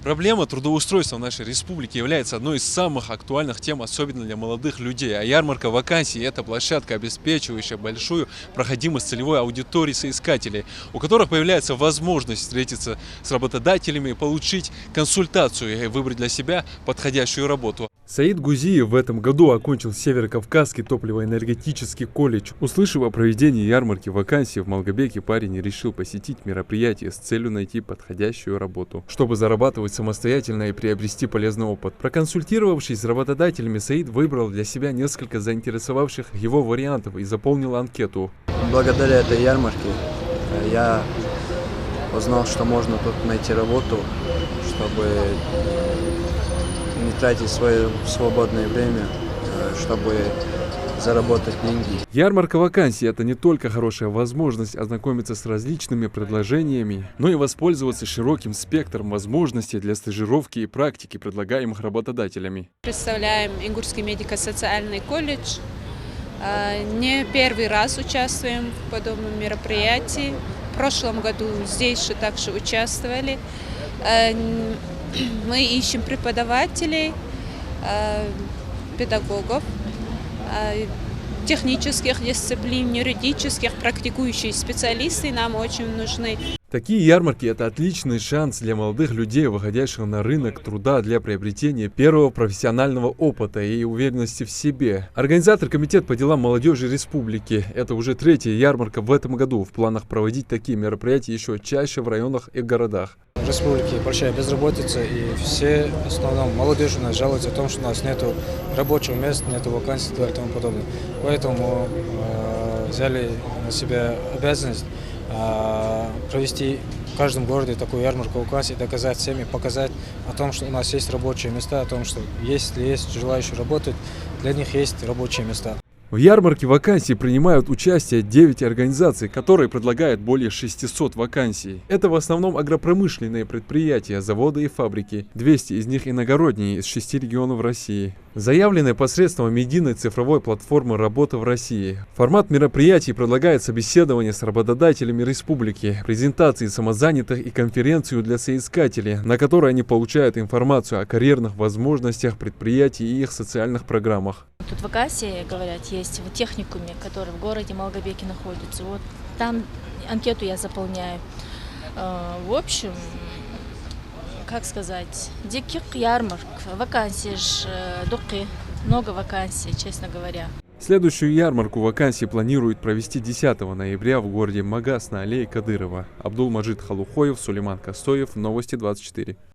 Проблема трудоустройства в нашей республике является одной из самых актуальных тем, особенно для молодых людей. А ярмарка вакансий – это площадка, обеспечивающая большую проходимость целевой аудитории соискателей, у которых появляется возможность встретиться с работодателями, получить консультацию и выбрать для себя подходящую работу. Саид Гузиев в этом году окончил Северо-Кавказский топливо-энергетический колледж. Услышав о проведении ярмарки вакансий в Малгобеке, парень решил посетить мероприятие с целью найти подходящую работу, чтобы зарабатывать самостоятельно и приобрести полезный опыт. Проконсультировавшись с работодателями, Саид выбрал для себя несколько заинтересовавших его вариантов и заполнил анкету. Благодаря этой ярмарке я узнал, что можно тут найти работу, чтобы не тратить свое свободное время, чтобы заработать деньги. Ярмарка вакансий – это не только хорошая возможность ознакомиться с различными предложениями, но и воспользоваться широким спектром возможностей для стажировки и практики, предлагаемых работодателями. Представляем Ингурский медико-социальный колледж. Не первый раз участвуем в подобном мероприятии. В прошлом году здесь же также участвовали. Мы ищем преподавателей, педагогов, технических дисциплин, юридических, практикующие специалисты нам очень нужны. Такие ярмарки – это отличный шанс для молодых людей, выходящих на рынок труда для приобретения первого профессионального опыта и уверенности в себе. Организатор Комитет по делам молодежи республики. Это уже третья ярмарка в этом году. В планах проводить такие мероприятия еще чаще в районах и городах. В республике большая безработица, и все, в основном, молодежь у нас жалуются о том, что у нас нет рабочего места, нет вакансий и тому подобное. Поэтому взяли на себя обязанность провести в каждом городе такую ярмарку вакансий, доказать всем и показать о том, что у нас есть рабочие места, о том, что если есть желающие работать, для них есть рабочие места. В ярмарке вакансий принимают участие 9 организаций, которые предлагают более 600 вакансий. Это в основном агропромышленные предприятия, заводы и фабрики. 200 из них иногородние из 6 регионов России. Заявленные посредством единой цифровой платформы «Работа в России». Формат мероприятий предлагает собеседование с работодателями республики, презентации самозанятых и конференцию для соискателей, на которой они получают информацию о карьерных возможностях предприятий и их социальных программах. Тут вакансии, говорят, есть в техникуме, который в городе Малгобеке находится. Вот там анкету я заполняю. В общем, как сказать, диких ярмарок, вакансий много вакансий, честно говоря. Следующую ярмарку вакансий планируют провести 10 ноября в городе Магас на аллее Кадырова. Абдулмаджид Халухоев, Сулейман Костоев, Новости 24.